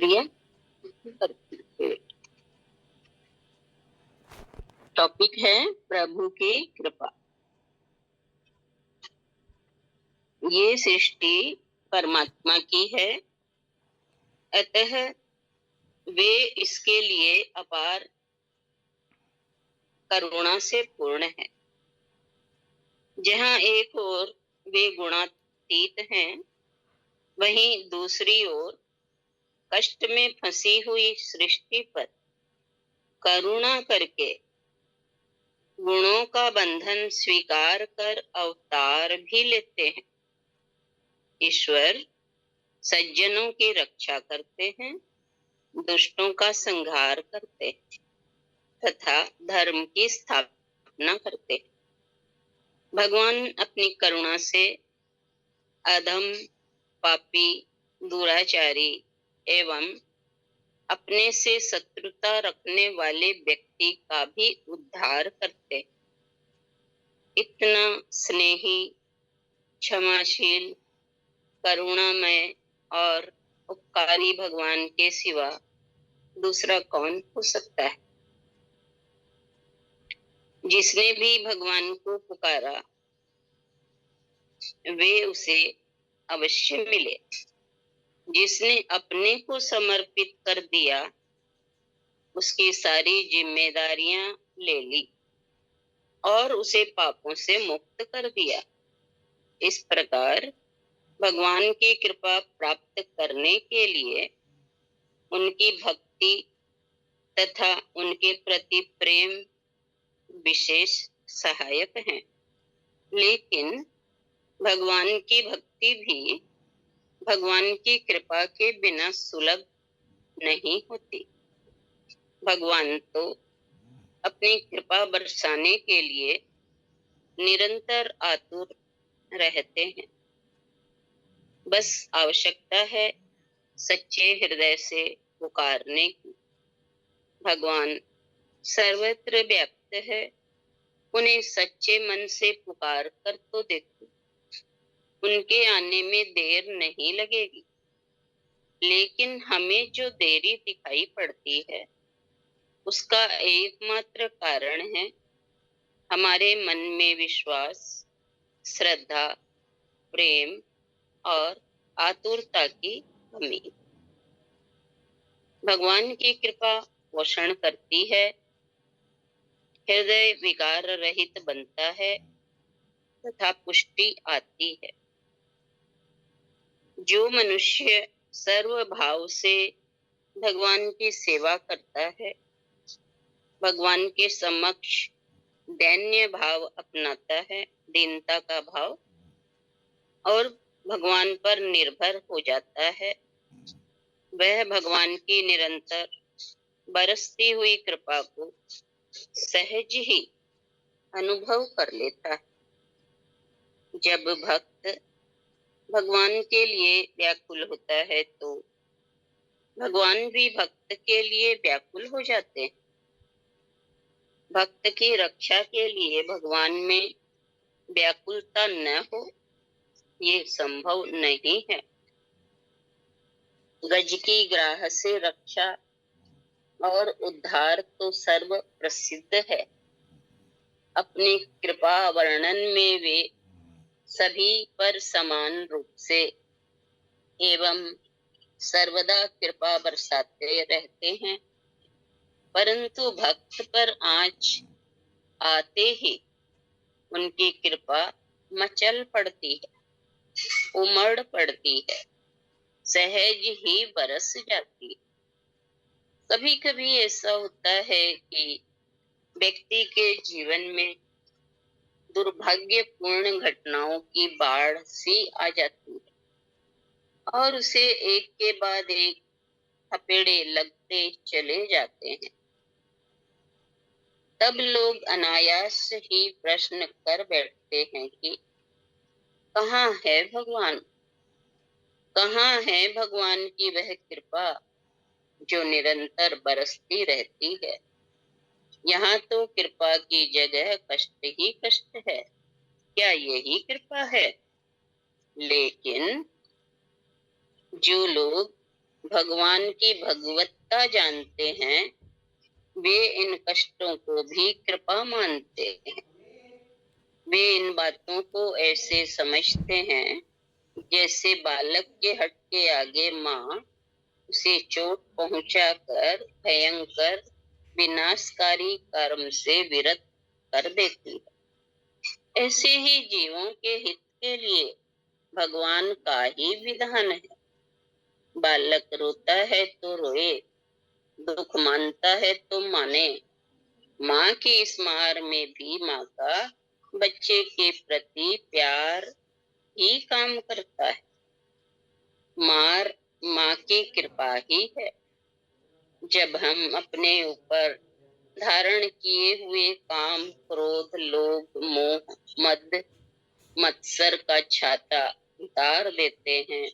प्रिय टॉपिक है प्रभु की कृपा। ये सृष्टि परमात्मा की है, अतः वे इसके लिए अपार करुणा से पूर्ण है। जहाँ एक ओर वे गुणातीत हैं, वहीं दूसरी ओर कष्ट में फंसी हुई सृष्टि पर करुणा करके गुणों का बंधन स्वीकार कर अवतार भी लेते हैं। ईश्वर सज्जनों की रक्षा करते हैं, दुष्टों का संहार करते हैं तथा धर्म की स्थापना करते हैं। भगवान अपनी करुणा से अधम, पापी, दुराचारी एवं अपने से शत्रुता रखने वाले व्यक्ति का भी उद्धार करते हैं। इतना स्नेही, क्षमाशील, करुणामय और उपकारी भगवान के सिवा दूसरा कौन हो सकता है। जिसने भी भगवान को पुकारा वे उसे अवश्य मिले। जिसने अपने को समर्पित कर दिया उसकी सारी जिम्मेदारियां ले ली और उसे पापों से मुक्त कर दिया। इस प्रकार भगवान की कृपा प्राप्त करने के लिए उनकी भक्ति तथा उनके प्रति प्रेम विशेष सहायक हैं। लेकिन भगवान की भक्ति भी भगवान की कृपा के बिना सुलभ नहीं होती। भगवान तो अपनी कृपा बरसाने के लिए निरंतर आतुर रहते हैं। बस आवश्यकता है सच्चे हृदय से पुकारने की। भगवान सर्वत्र व्याप्त है, उन्हें सच्चे मन से पुकार कर तो देखो, उनके आने में देर नहीं लगेगी। लेकिन हमें जो देरी दिखाई पड़ती है उसका एकमात्र कारण है हमारे मन में विश्वास, श्रद्धा, प्रेम और आतुरता की कमी। भगवान की कृपा पोषण करती है, हृदय विकार रहित बनता है तथा पुष्टि आती है। जो मनुष्य सर्व भाव से भगवान की सेवा करता है, भगवान के समक्ष दैन्य भाव अपनाता है, दीनता का भाव, और भगवान पर निर्भर हो जाता है, वह भगवान की निरंतर बरसती हुई कृपा को सहज ही अनुभव कर लेता है। जब भक्त भगवान के लिए व्याकुल होता है तो भगवान भी भक्त के लिए व्याकुल हो जाते हैं। भक्त की रक्षा के लिए भगवान में व्याकुलता न हो ये संभव नहीं है। गज की ग्राह से रक्षा और उद्धार तो सर्व प्रसिद्ध है। अपनी कृपा वर्णन में वे सभी पर समान रूप से एवं सर्वदा कृपा बरसाते रहते हैं, परंतु भक्त पर आँच आते ही उनकी कृपा मचल पड़ती है, उमड़ पड़ती है, सहज ही बरस जाती है। कभी कभी ऐसा होता है कि व्यक्ति के जीवन में दुर्भाग्यपूर्ण घटनाओं की बाढ़ सी आ जाती है और उसे एक के बाद एक थपेड़े लगते चले जाते हैं। तब लोग अनायास ही प्रश्न कर बैठते हैं कि कहाँ है भगवान, कहाँ है भगवान की वह कृपा जो निरंतर बरसती रहती है। यहाँ तो कृपा की जगह कष्ट ही कष्ट है, क्या यही कृपा है? लेकिन जो लोग भगवान की भगवत्ता जानते हैं, वे इन कष्टों को भी कृपा मानते हैं। वे इन बातों को ऐसे समझते हैं जैसे बालक के हट के आगे माँ उसे चोट पहुंचाकर भयंकर विनाशकारी कर्म से विरत कर देती है। ऐसे ही जीवों के हित के लिए भगवान का ही विधान है। बालक रोता है तो रोए, दुख मानता है तो माने। माँ की इस मार में भी माँ का बच्चे के प्रति प्यार ही काम करता है। मार माँ की कृपा ही है। जब हम अपने ऊपर धारण किए हुए काम, क्रोध, लोभ, मोह, मद, मत्सर का छाता उतार देते हैं,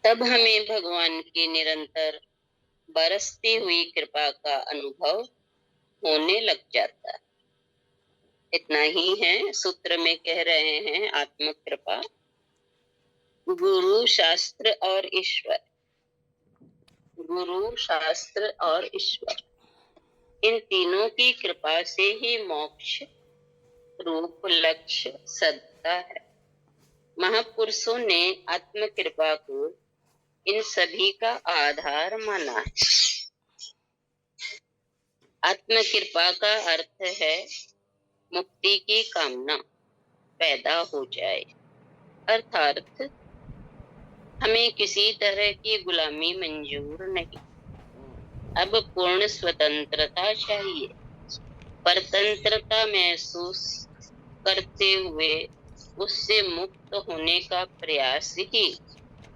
तब हमें भगवान की निरंतर बरसती हुई कृपा का अनुभव होने लग जाता है। इतना ही है, सूत्र में कह रहे हैं आत्म कृपा, गुरु, शास्त्र और ईश्वर। गुरु, शास्त्र और ईश्वर, इन तीनों की कृपा से ही मोक्ष रूप लक्ष्य सधता है। महापुरुषों ने आत्म कृपा को इन सभी का आधार माना है। आत्म कृपा का अर्थ है मुक्ति की कामना पैदा हो जाए, अर्थात हमें किसी तरह की गुलामी मंजूर नहीं। अब पूर्ण स्वतंत्रता चाहिए। परतंत्रता महसूस करते हुए उससे मुक्त होने का प्रयास ही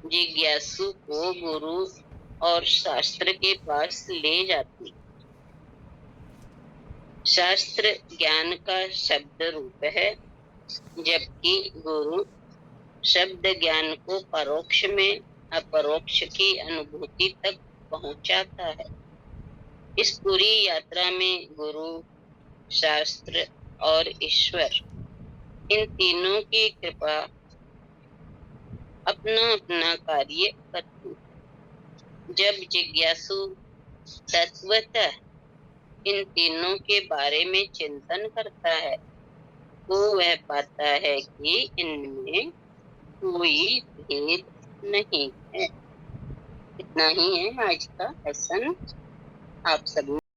जिज्ञासु को गुरु और शास्त्र के पास ले जाती। शास्त्र ज्ञान का शब्द रूप है, जबकि गुरु शब्द ज्ञान को परोक्ष में अपरोक्ष की अनुभूति तक पहुंचाता है। इस पूरी यात्रा में गुरु, शास्त्र और ईश्वर, इन तीनों की कृपा अपना अपना कार्य करती है। जब जिज्ञासु तत्वतः इन तीनों के बारे में चिंतन करता है, तो वह पाता है कि इनमें कोई भेद नहीं है। इतना ही है आज का लेसन। आप सभी